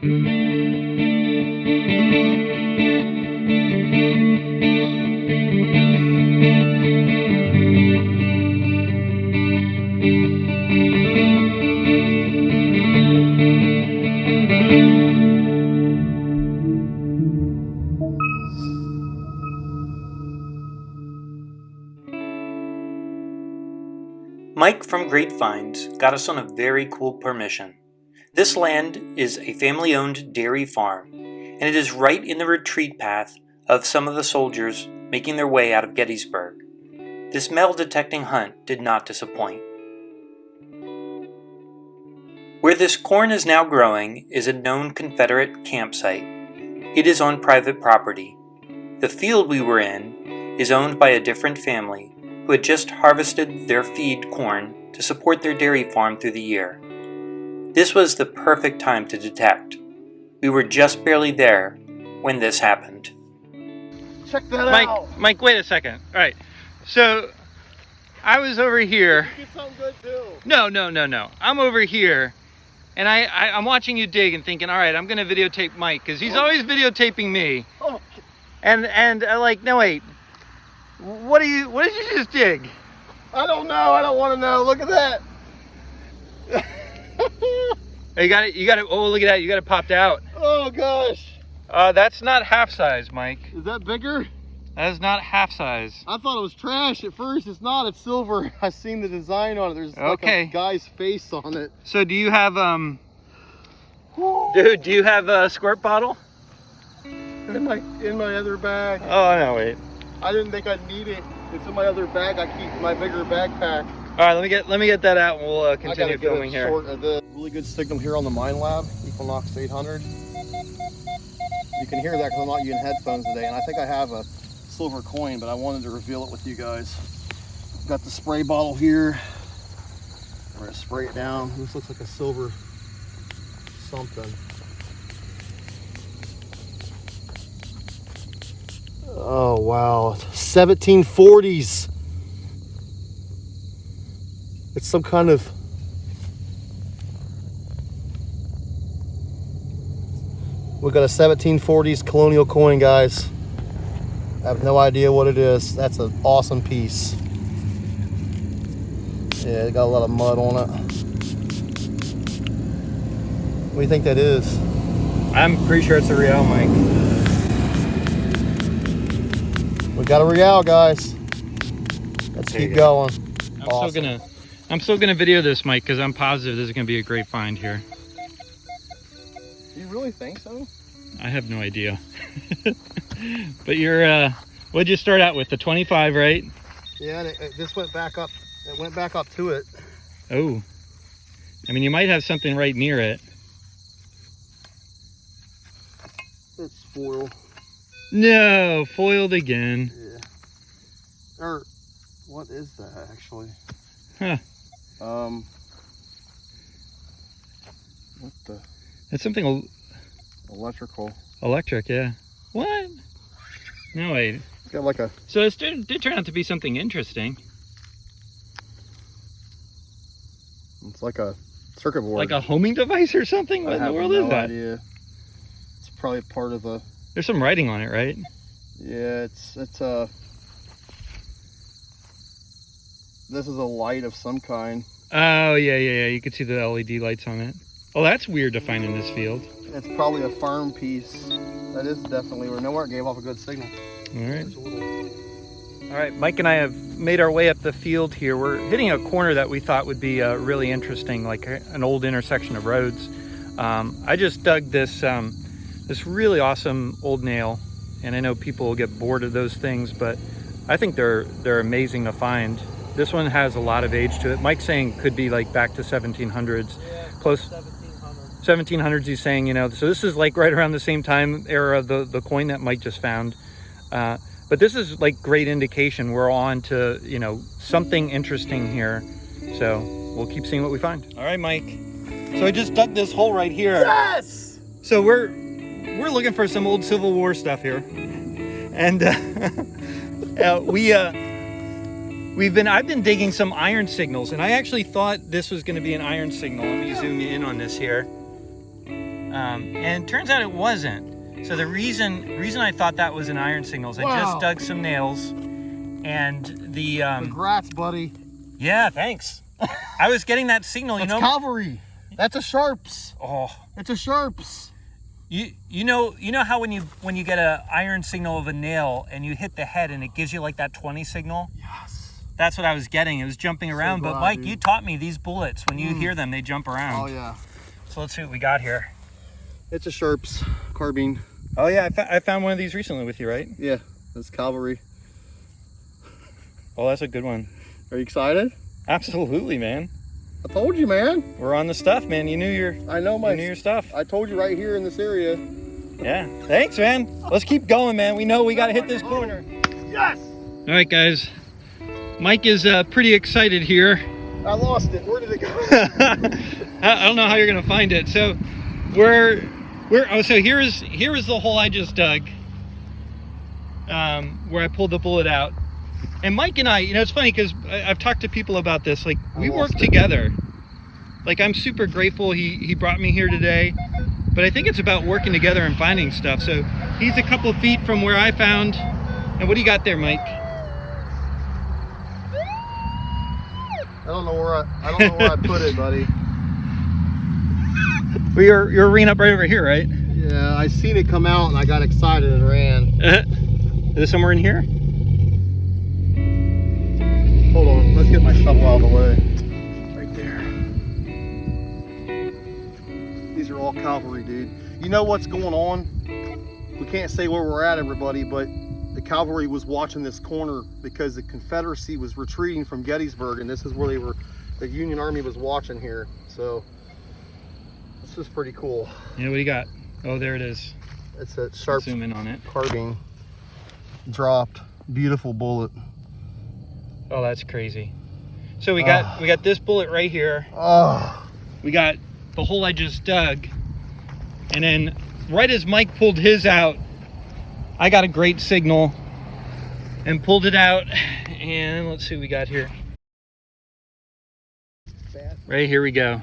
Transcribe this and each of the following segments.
Mike from GR8 Finds got us on a very cool permission. This land is a family-owned dairy farm, and it is right in the retreat path of some of the soldiers making their way out of Gettysburg. This metal detecting hunt did not disappoint. Where this corn is now growing is a known Confederate campsite. It is on private property. The field we were in is owned by a different family who had just harvested their feed corn to support their dairy farm through the year. This was the perfect time to detect. We were just barely there when this happened. Check that out! Mike, wait a second. All right, so I was over here. You sound good too. No. I'm over here, and I'm watching you dig and thinking, all right, I'm gonna videotape Mike, because he's always videotaping me. Oh. And like, no wait. What did you just dig? I don't know. I don't want to know. Look at that. You got it. Oh, look at that. You got it popped out. Oh gosh. That's not half size, Mike. Is that bigger? That is not half size. I thought it was trash at first. It's not. It's silver. I seen the design on it. There's like a guy's face on it. So do you have dude? Do you have a squirt bottle? In my other bag. Oh no, wait. I didn't think I'd need it. It's in my other bag. I keep my bigger backpack. All right, let me get that out, and we'll continue filming here. The really good signal here on the Mine Lab, Equinox 800. You can hear that because I'm not using headphones today, and I think I have a silver coin, but I wanted to reveal it with you guys. Got the spray bottle here. We're gonna spray it down. This looks like a silver something. Oh wow, 1740s. It's some kind of we got a 1740s colonial coin, guys. I have no idea what it is. That's an awesome piece. Yeah, it got a lot of mud on it. What do you think that is? I'm pretty sure it's a Reale, Mike. We got a Reale, guys. Let's keep going. I'm still gonna video this, Mike, because I'm positive this is gonna be a great find here. You really think so? I have no idea. But you're what'd you start out with? The 25, right? Yeah, and it just went back up. It went back up to it. Oh, I mean, you might have something right near it. It's foil. No, foiled again. Yeah. Or what is that actually? Huh. What the? It's something Electrical. Electric, yeah. What? No, wait. It's got like a... So it did turn out to be something interesting. It's like a circuit board. Like a homing device or something? What in the world is that? Idea. It's probably part of the... There's some writing on it, right? Yeah, it's this is a light of some kind. Oh, yeah. You can see the LED lights on it. Oh, that's weird to find in this field. It's probably a farm piece. That is definitely where nowhere it gave off a good signal. All right. All right, Mike and I have made our way up the field here. We're hitting a corner that we thought would be really interesting, like an old intersection of roads. I just dug this this really awesome old nail, and I know people will get bored of those things, but I think they're amazing to find. This one has a lot of age to it. Mike's saying could be like back to 1700s, close 1700s. He's saying, you know, so this is like right around the same time era of the coin that Mike just found. But this is like great indication we're on to, you know, something interesting here. So we'll keep seeing what we find. All right, Mike. So I just dug this hole right here. Yes! So we're looking for some old Civil War stuff here. And I've been digging some iron signals, and I actually thought this was going to be an iron signal. Let me zoom in on this here. And it turns out it wasn't. So the reason I thought that was an iron signal is I just dug some nails, and the Congrats, buddy. yeah, thanks. I was getting that signal, That's Cavalry. That's a Sharps. Oh, It's a Sharps. you know how when you get a iron signal of a nail and you hit the head and it gives you like that 20 signal? Yes. That's what I was getting. It was jumping around. But Mike, dude. you taught me these bullets. When you hear them, they jump around. Oh yeah. So let's see what we got here. It's a Sharps carbine. Oh yeah, I found one of these recently with you, right? Yeah, that's Cavalry. Oh, that's a good one. Are you excited? Absolutely, man. I told you, man. We're on the stuff, man. You knew your stuff. I told you right here in this area. Yeah. Thanks, man. Let's keep going, man. We know we got to hit this corner. Yes. All right, guys. Mike is pretty excited here. I lost it. Where did it go? I don't know how you're gonna find it. So so here is the hole I just dug, where I pulled the bullet out. And Mike and I, it's funny because I've talked to people about this. Like, we work together. Like, I'm super grateful he brought me here today. But I think it's about working together and finding stuff. So he's a couple feet from where I found. And what do you got there, Mike? I don't know where I put it, buddy. Well, you're ringing up right over here, right? Yeah, I seen it come out and I got excited and ran. Is it somewhere in here? Hold on, let's get my shovel out of the way. Right there. These are all Cavalry, dude. You know what's going on? We can't say where we're at, everybody, but the Cavalry was watching this corner because the Confederacy was retreating from Gettysburg, and this is where the Union Army was watching here. So this is pretty cool. Yeah, what do you got? Oh, there it is. It's a sharp zoom in on it. carbine. Dropped. Beautiful bullet. Oh, that's crazy. So we got this bullet right here. Oh. We got the hole I just dug. And then right as Mike pulled his out, I got a great signal and pulled it out. And let's see what we got here. Right here we go.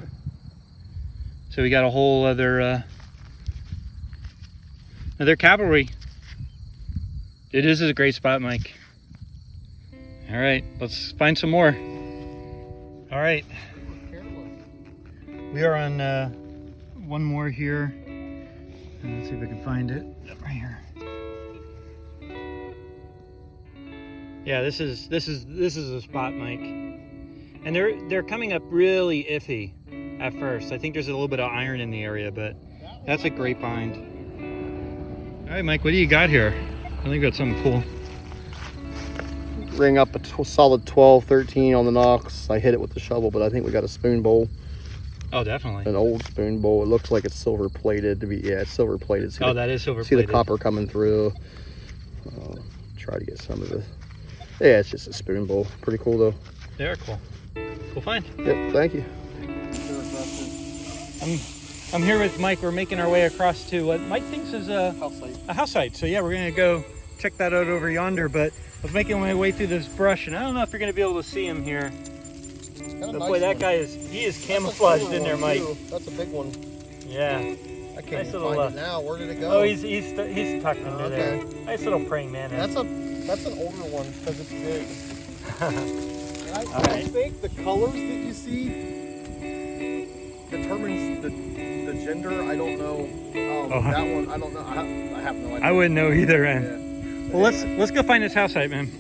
So we got a whole other Cavalry. This is a great spot, Mike. All right, let's find some more. All right. We are on one more here. And let's see if I can find it. Right here. Yeah, this is a spot, Mike. And they're coming up really iffy at first. I think there's a little bit of iron in the area, but that's a great find. All right, Mike, what do you got here? I think that's something cool. Ring up a solid 12, 13 on the nocks. I hit it with the shovel, but I think we got a spoon bowl. Oh, definitely. An old spoon bowl. It looks like it's silver plated to be. Yeah, it's silver plated. That is silver plated. See plated. the copper coming through. Try to get some of the. Yeah, it's just a spoon bowl. Pretty cool though. They're cool. Cool find. Yep. Thank you. I'm here with Mike. We're making our way across to what Mike thinks is a house site. So yeah, we're gonna go check that out over yonder. But I was making my way through this brush, and I don't know if you're gonna be able to see him here. But boy, that guy is camouflaged in there, Mike. That's a big one. Yeah. I can't even find it now. Where did it go? Oh, he's tucked under there. Nice little praying mantis. That's an older one because it's big. I think the colors that you see determines the gender. I don't know. That one, I don't know. I have no idea. I wouldn't know either, man. Yeah. Well, let's go find this house site, man.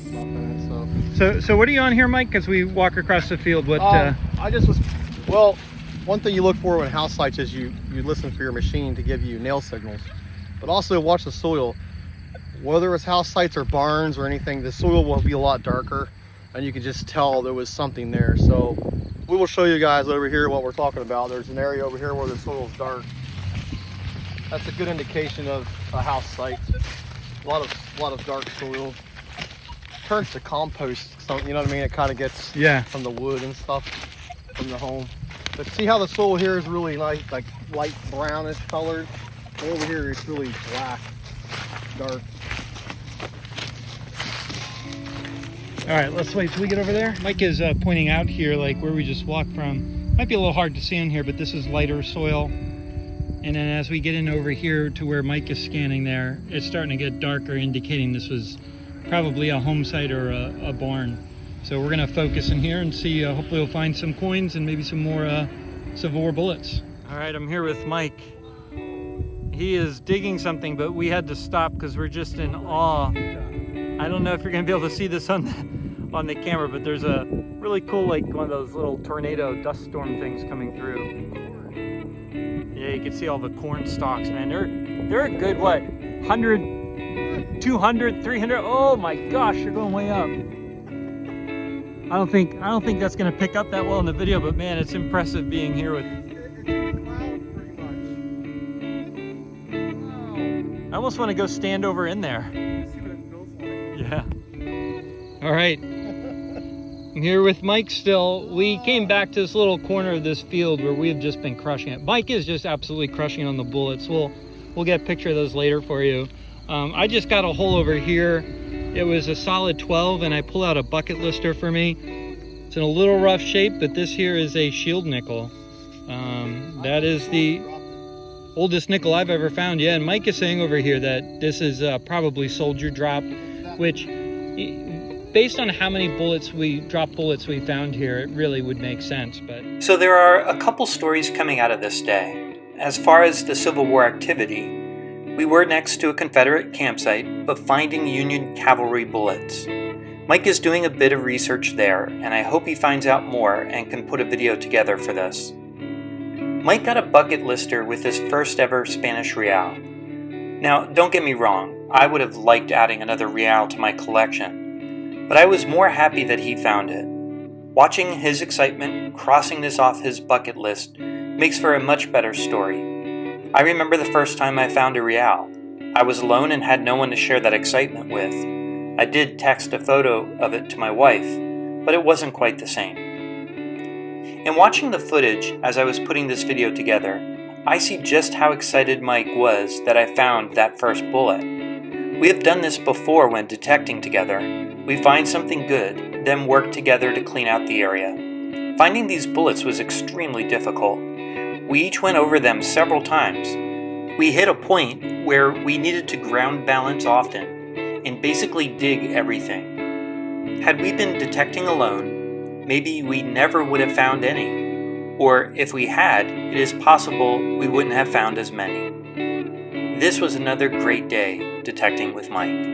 So what are you on here, Mike? As we walk across the field, what? I just was. Well, one thing you look for when house sites is you listen for your machine to give you nail signals, but also watch the soil. Whether it's house sites or barns or anything, the soil will be a lot darker, and you can just tell there was something there. So we will show you guys over here what we're talking about. There's an area over here where the soil is dark. That's a good indication of a house site. A lot of dark soil. Turns to compost, so you know what I mean. It kind of gets from the wood and stuff from the home. But see how the soil here is really nice, like light brownish colored. And over here it's really black, dark. All right, let's wait till we get over there. Mike is pointing out here, like where we just walked from. Might be a little hard to see in here, but this is lighter soil. And then as we get in over here to where Mike is scanning there, it's starting to get darker, indicating this was probably a home site or a barn. So we're gonna focus in here and see, hopefully we'll find some coins and maybe some more Civil War bullets. All right, I'm here with Mike. He is digging something, but we had to stop because we're just in awe. I don't know if you're gonna be able to see this on the camera, but there's a really cool, like one of those little tornado dust storm things coming through. Yeah, you can see all the corn stalks, man. They're a good, what, 100, 200, 300? Oh my gosh, you're going way up. I don't think that's gonna pick up that well in the video, but man, it's impressive being here with. I almost want to go stand over in there. Yeah. All right. I'm here with Mike still. We came back to this little corner of this field where we've just been crushing it. Mike is just absolutely crushing on the bullets. We'll get a picture of those later for you. I just got a hole over here. It was a solid 12, and I pull out a bucket lister for me. It's in a little rough shape, but this here is a shield nickel. That is the oldest nickel I've ever found. Yeah, and Mike is saying over here that this is probably soldier drop, which, based on how many bullets we found here, it really would make sense. But So there are a couple stories coming out of this day. As far as the Civil War activity, we were next to a Confederate campsite, but finding Union cavalry bullets. Mike is doing a bit of research there, and I hope he finds out more and can put a video together for this. Mike got a bucket lister with his first ever Spanish Reale. Now, don't get me wrong, I would have liked adding another Reale to my collection, but I was more happy that he found it. Watching his excitement crossing this off his bucket list makes for a much better story. I remember the first time I found a Reale. I was alone and had no one to share that excitement with. I did text a photo of it to my wife, but it wasn't quite the same. In watching the footage as I was putting this video together, I see just how excited Mike was that I found that first bullet. We have done this before when detecting together. We find something good, then work together to clean out the area. Finding these bullets was extremely difficult. We each went over them several times. We hit a point where we needed to ground balance often and basically dig everything. Had we been detecting alone, maybe we never would have found any. Or if we had, it is possible we wouldn't have found as many. This was another great day detecting with Mike.